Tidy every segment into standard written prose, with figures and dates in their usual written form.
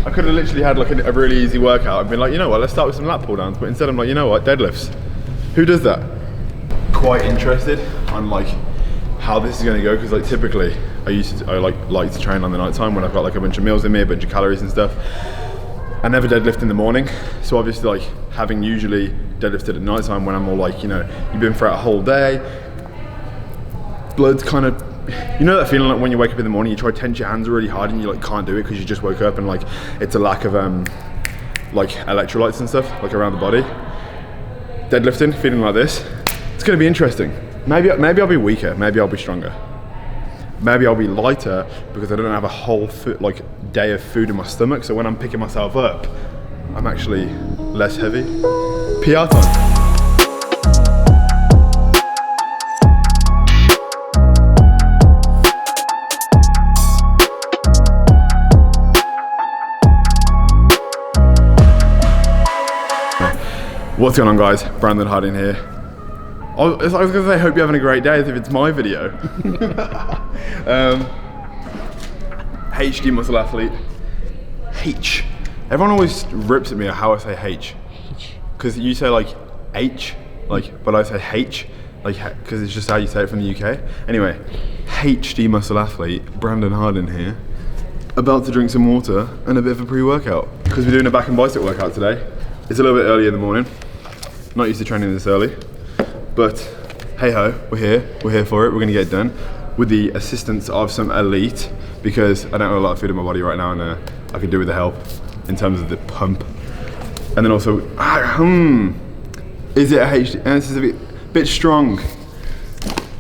I could have literally had like a really easy workout and been like, you know what, let's start with some lat pull downs. But instead I'm like, you know what, deadlifts. Who does that? Quite interested on like how this is going to go, because like typically I like to train on the night time when I've got like a bunch of meals in me, a bunch of calories and stuff. I never deadlift in the morning, so obviously like having usually deadlifted at night time when I'm all like, you know, you've been throughout a whole day, blood's kind of, you know that feeling like when you wake up in the morning, you try to tense your hands really hard and you like can't do it because you just woke up and like it's a lack of like electrolytes and stuff like around the body. Deadlifting, feeling like this, it's going to be interesting. Maybe I'll be weaker, maybe I'll be stronger. Maybe I'll be lighter because I don't have a whole day of food in my stomach, so when I'm picking myself up, I'm actually less heavy. PR time. What's going on, guys? Brandon Harding here. I was going to say, hope you're having a great day as if it's my video. HD muscle athlete. H. Everyone always rips at me at how I say H. Because you say like H, like, but I say H, like, because it's just how you say it from the UK. Anyway, HD muscle athlete, Brandon Harding here. About to drink some water and a bit of a pre-workout. Because we're doing a back and bicep workout today. It's a little bit early in the morning. Not used to training this early. But hey ho, we're here for it. We're gonna get it done with the assistance of some elite, because I don't have a lot of food in my body right now, and I could do with the help in terms of the pump. And then also, is it a HD? And this is a bit strong.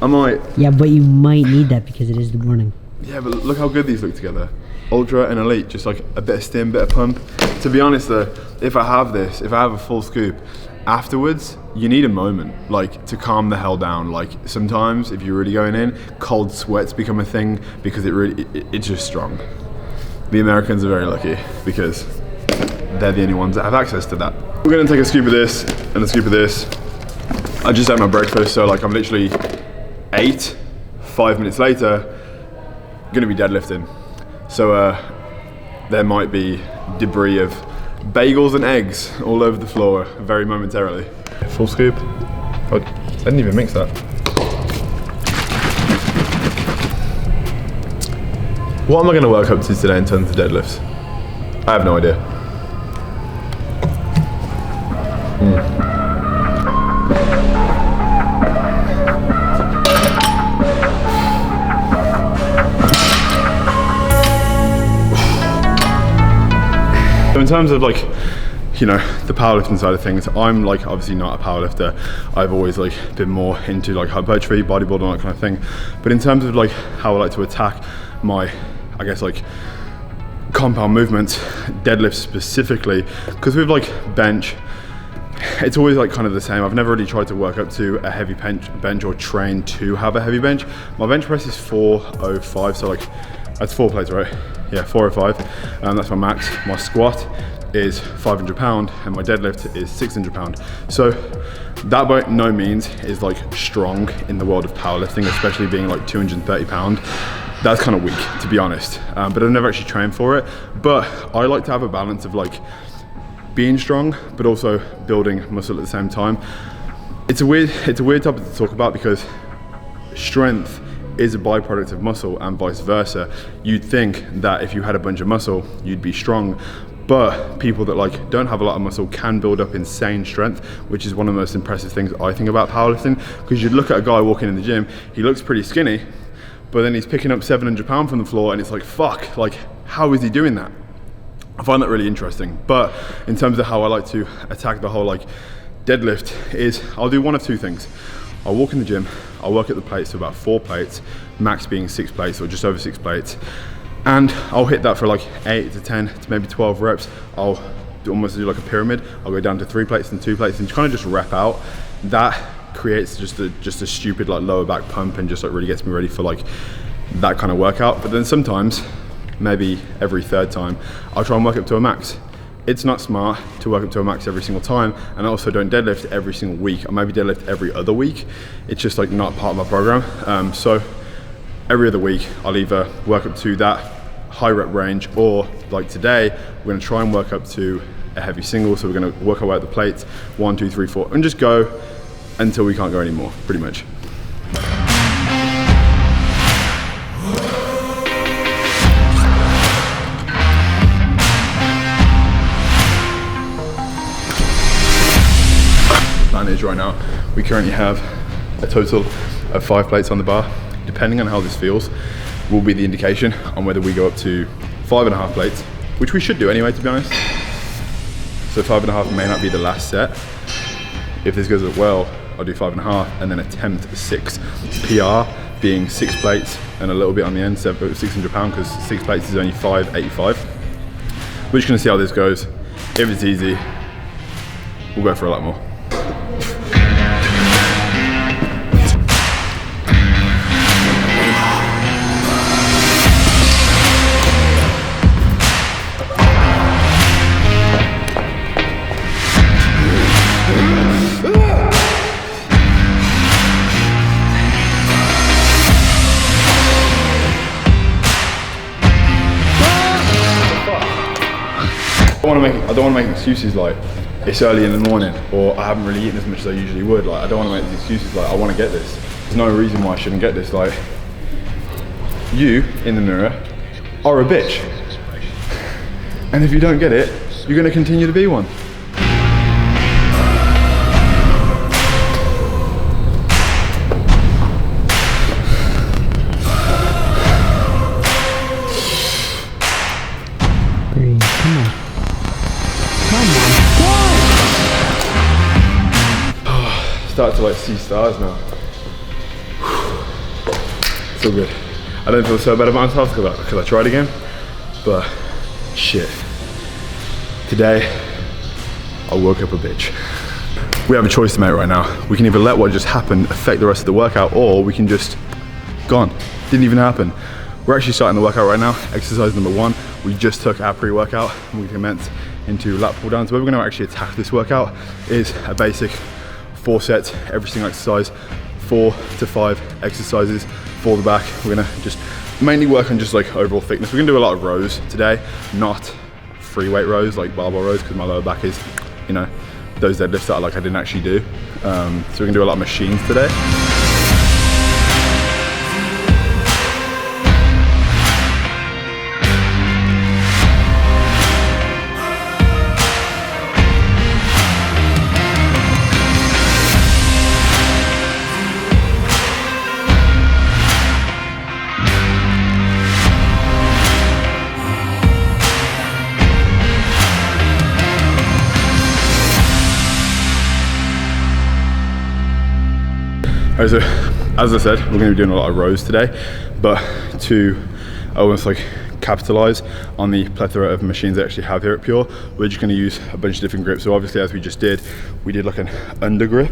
I might. Yeah, but you might need that because it is the morning. Yeah, but look how good these look together. Ultra and elite, just like a bit of stim, bit of pump. To be honest though, if I have a full scoop, afterwards, you need a moment, like, to calm the hell down. Like, sometimes, if you're really going in, cold sweats become a thing because it's just strong. The Americans are very lucky because they're the only ones that have access to that. We're gonna take a scoop of this and a scoop of this. I just had my breakfast, so like I'm literally 5 minutes later, gonna be deadlifting. So there might be debris of bagels and eggs all over the floor very momentarily. Full scoop. Oh, I didn't even mix that. What am I going to work up to today in terms of deadlifts? I have no idea. So in terms of like, you know, the powerlifting side of things, I'm like obviously not a powerlifter. I've always like been more into like hypertrophy, bodybuilding, that kind of thing. But in terms of like how I like to attack my, I guess like compound movements, deadlifts specifically, because with like bench, it's always like kind of the same. I've never really tried to work up to a heavy bench or train to have a heavy bench. My bench press is 405, so like that's 4 plates, right? Yeah, 405, that's my max. My squat is 500 pound and my deadlift is 600 pound. So that by no means is like strong in the world of powerlifting, especially being like 230 pound. That's kind of weak, to be honest. But I've never actually trained for it. But I like to have a balance of like being strong, but also building muscle at the same time. It's a weird topic to talk about because strength is a byproduct of muscle and vice versa. You'd think that if you had a bunch of muscle, you'd be strong, but people that like don't have a lot of muscle can build up insane strength, which is one of the most impressive things I think about powerlifting, because you'd look at a guy walking in the gym, he looks pretty skinny, but then he's picking up 700 pound from the floor and it's like, fuck, like how is he doing that? I find that really interesting. But in terms of how I like to attack the whole like deadlift is I'll do one of two things. I'll walk in the gym, I'll work at the plates to about 4 plates, max being 6 plates or just over 6 plates. And I'll hit that for like 8 to 10 to maybe 12 reps. I'll almost do like a pyramid. I'll go down to 3 plates and 2 plates and kind of just rep out. That creates just a stupid like lower back pump and just like really gets me ready for like that kind of workout. But then sometimes, maybe every third time, I'll try and work up to a max. It's not smart to work up to a max every single time, and I also don't deadlift every single week. I maybe deadlift every other week. It's just like not part of my program. So every other week I'll either work up to that high rep range, or like today, we're gonna try and work up to a heavy single. So we're gonna work our way at the plates, 1, 2, 3, 4, and just go until we can't go anymore, pretty much. Plan is right now, we currently have a total of 5 plates on the bar. Depending on how this feels, will be the indication on whether we go up to 5.5 plates, which we should do anyway, to be honest. So 5.5 may not be the last set. If this goes well, I'll do 5.5 and then attempt 6. PR being 6 plates and a little bit on the end, so 600 pounds, because 6 plates is only 585. We're just gonna see how this goes. If it's easy, we'll go for a lot more. I don't want to make excuses like it's early in the morning or I haven't really eaten as much as I usually would. Like, I don't want to make these excuses like I want to get this. There's no reason why I shouldn't get this. Like, you in the mirror are a bitch, and if you don't get it, you're going to continue to be one. Start to like see stars now. It's all good. I don't feel so bad about myself because I tried again, but shit. Today, I woke up a bitch. We have a choice to make right now. We can either let what just happened affect the rest of the workout, or we can just gone. Didn't even happen. We're actually starting the workout right now. Exercise number 1. We just took our pre-workout and we commence into lat pull downs. The way we're gonna actually attack this workout is a basic 4 sets, every single exercise, 4 to 5 exercises for the back. We're gonna just mainly work on just like overall thickness. We're gonna do a lot of rows today, not free weight rows like barbell rows, because my lower back is, you know, those deadlifts that I didn't actually do. So we're gonna do a lot of machines today. Alright, so as I said, we're going to be doing a lot of rows today, but to almost like capitalize on the plethora of machines I actually have here at Pure, we're just going to use a bunch of different grips. So obviously, as we just did, we did like an under grip,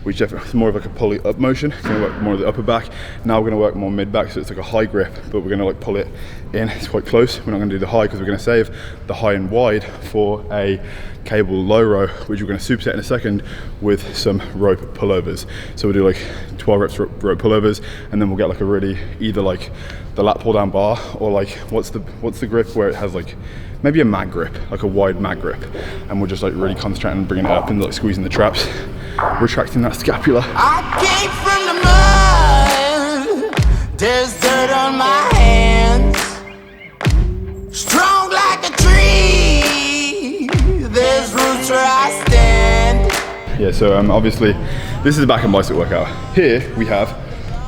which is more of like a pulley up motion. It's going to work more of the upper back. Now we're going to work more mid back, so it's like a high grip, but we're going to like pull it in. It's quite close. We're not going to do the high because we're going to save the high and wide for a cable low row, which we're going to superset in a second with some rope pullovers. So we'll do like 12 reps rope pullovers, and then we'll get like a really either like the lat pull down bar, or like what's the grip where it has like maybe a mag grip, like a wide mag grip, and we'll just like really concentrate on bringing it up and like squeezing the traps, retracting that scapula. I came from the mud, there's dirt on my hands, strong like a tree, there's roots where I stand. Yeah, so obviously this is a back and bicep workout. Here we have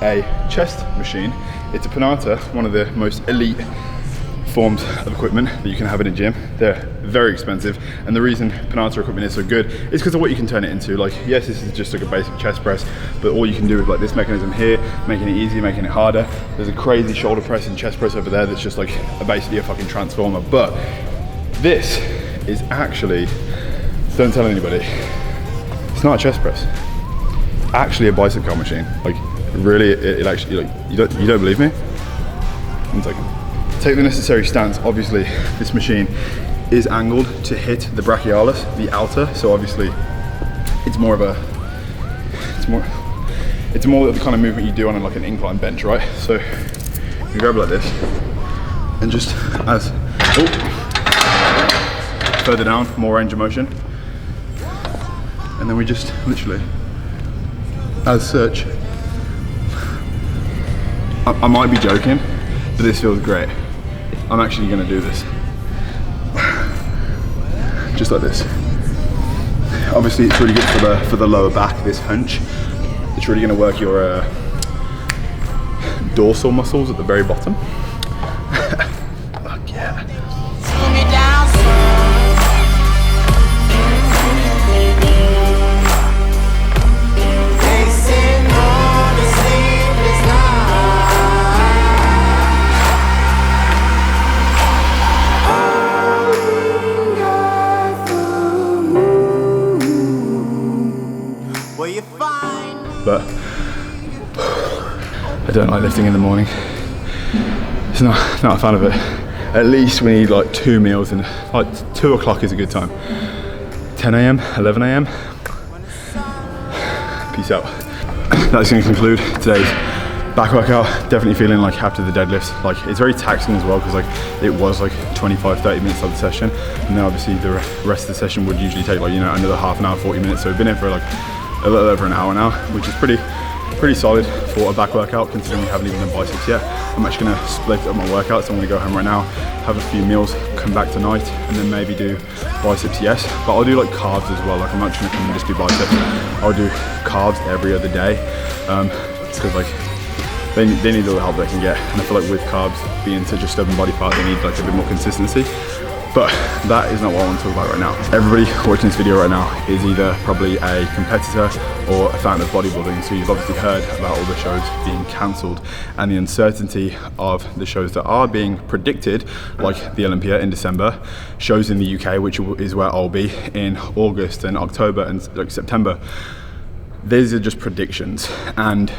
a chest machine. It's a Panata, one of the most elite forms of equipment that you can have in a gym. They're very expensive, and the reason Panata equipment is so good is because of what you can turn it into. Like, yes, this is just like a basic chest press, but all you can do with like this mechanism here, making it easy, making it harder. There's a crazy shoulder press and chest press over there that's just like basically a fucking transformer. But this is actually, don't tell anybody, it's not a chest press. It's actually a bicep curl machine. Like, really, it actually, like, you don't believe me? 1 second. Take the necessary stance. Obviously, this machine is angled to hit the brachialis, the outer. So obviously, it's more the kind of movement you do on like an incline bench, right? So you grab like this, And just as, further down, more range of motion. And then we just literally, as such. I might be joking, but this feels great. I'm actually gonna do this. Just like this. Obviously it's really good for the lower back, this hunch. It's really gonna work your dorsal muscles at the very bottom. Fuck yeah. But I don't like lifting in the morning. It's not a fan of it. At least we need like 2 meals, and like 2 o'clock is a good time. 10 a.m, 11 a.m. Peace out. That's going to conclude today's back workout. Definitely feeling like after the deadlift, like it's very taxing as well, because like it was like 25-30 minutes of the session, and then obviously the rest of the session would usually take like, you know, another half an hour, 40 minutes. So we've been in for like a little over an hour now, which is pretty solid for a back workout, considering we haven't even done biceps yet. I'm actually going to split up my workout, so I'm going to go home right now, have a few meals, come back tonight, and then maybe do biceps, yes, but I'll do like carbs as well. Like I'm not just going to come and just do biceps. I'll do carbs every other day, because like they need all the help they can get, and I feel like with carbs being such a stubborn body part, they need like a bit more consistency. But that is not what I want to talk about right now. Everybody watching this video right now is either probably a competitor or a fan of bodybuilding, so you've obviously heard about all the shows being cancelled and the uncertainty of the shows that are being predicted, like the Olympia in December, shows in the UK, which is where I'll be in August and October and like September. These are just predictions, and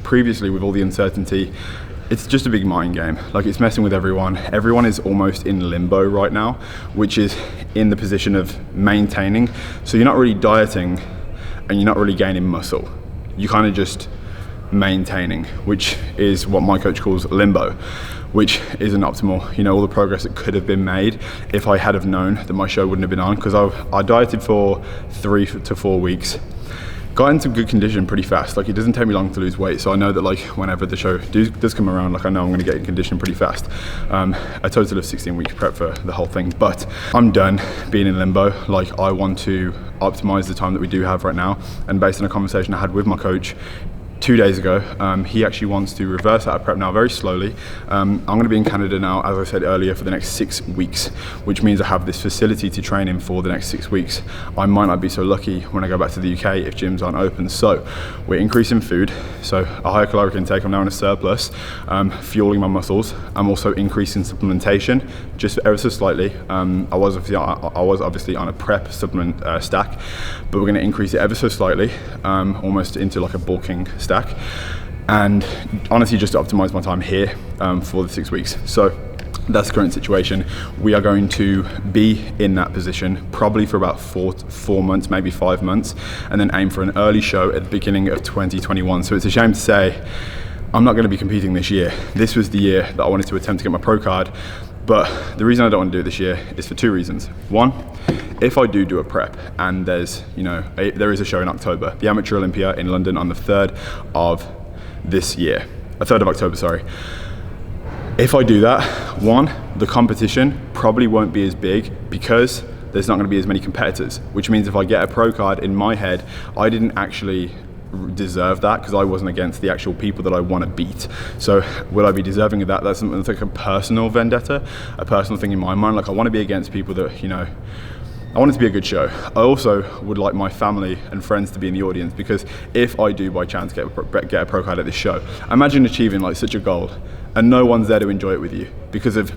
previously with all the uncertainty, it's just a big mind game. Like it's messing with everyone. Everyone is almost in limbo right now, which is in the position of maintaining. So you're not really dieting and you're not really gaining muscle. You're kind of just maintaining, which is what my coach calls limbo, which isn't optimal. You know, all the progress that could have been made if I had have known that my show wouldn't have been on, because I dieted for 3 to 4 weeks. Got into good condition pretty fast. Like it doesn't take me long to lose weight, so I know that like whenever the show does come around, like I know I'm going to get in condition pretty fast. A total of 16 weeks prep for the whole thing, but I'm done being in limbo. Like I want to optimize the time that we do have right now, and based on a conversation I had with my coach 2 days ago, he actually wants to reverse out of prep now very slowly. I'm going to be in Canada now, as I said earlier, for the next 6 weeks, which means I have this facility to train in for the next 6 weeks. I might not be so lucky when I go back to the UK if gyms aren't open. So we're increasing food, so a higher caloric intake. I'm now in a surplus, fueling my muscles. I'm also increasing supplementation just ever so slightly. I was obviously on a prep supplement stack, but we're going to increase it ever so slightly, almost into like a bulking stack, and honestly just to optimize my time here for the 6 weeks. So that's the current situation. We are going to be in that position probably for about 4 months, maybe 5 months, and then aim for an early show at the beginning of 2021. So it's a shame to say I'm not going to be competing this year. This was the year that I wanted to attempt to get my pro card, but the reason I don't want to do it this year is for 2 reasons. One, if I do a prep and there's, you know, there is a show in October, the Amateur Olympia in London on the 3rd of this year, 3rd of October, sorry. If I do that, one, the competition probably won't be as big because there's not going to be as many competitors, which means if I get a pro card, in my head, I didn't actually deserve that because I wasn't against the actual people that I want to beat. So will I be deserving of that? That's something that's like a personal vendetta, a personal thing in my mind. Like I want to be against people that, you know, I want it to be a good show. I also would like my family and friends to be in the audience, because if I do by chance get a pro card at this show, imagine achieving like such a goal and no one's there to enjoy it with you because of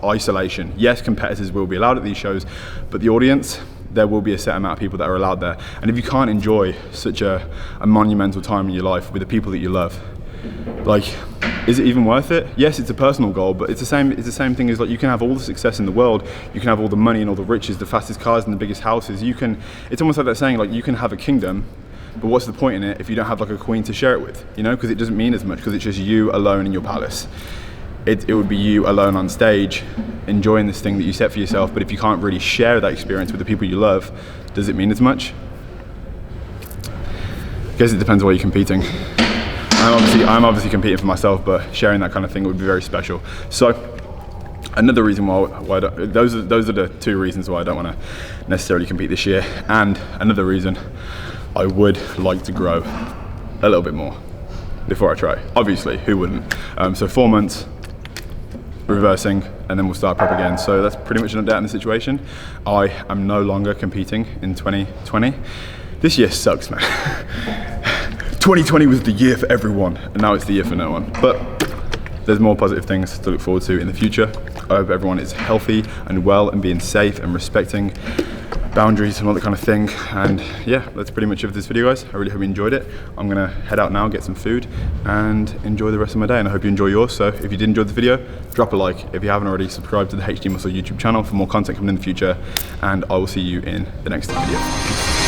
isolation. Yes, competitors will be allowed at these shows, but the audience, there will be a set amount of people that are allowed there. And if you can't enjoy such a monumental time in your life with the people that you love, like, is it even worth it? Yes, it's a personal goal, but it's the same thing as like you can have all the success in the world, you can have all the money and all the riches, the fastest cars and the biggest houses. It's almost like that saying, like you can have a kingdom, but what's the point in it if you don't have like a queen to share it with? You know, because it doesn't mean as much because it's just you alone in your palace. it would be you alone on stage enjoying this thing that you set for yourself. But if you can't really share that experience with the people you love, does it mean as much? I guess it depends why you're competing. I'm obviously competing for myself, but sharing that kind of thing would be very special. So another reason why I don't, those are the two reasons why I don't want to necessarily compete this year. And another reason, I would like to grow a little bit more before I try. Obviously, who wouldn't? So 4 months reversing, and then we'll start prep again. So that's pretty much an update on the situation. I am no longer competing in 2020. This year sucks, man. 2020 was the year for everyone, and now it's the year for no one. But there's more positive things to look forward to in the future. I hope everyone is healthy and well and being safe and respecting boundaries and all that kind of thing. And yeah, that's pretty much it for this video, guys. I really hope you enjoyed it. I'm gonna head out now, get some food, and enjoy the rest of my day. And I hope you enjoy yours. So if you did enjoy the video, drop a like. If you haven't already, subscribe to the HD Muscle YouTube channel for more content coming in the future. And I will see you in the next video.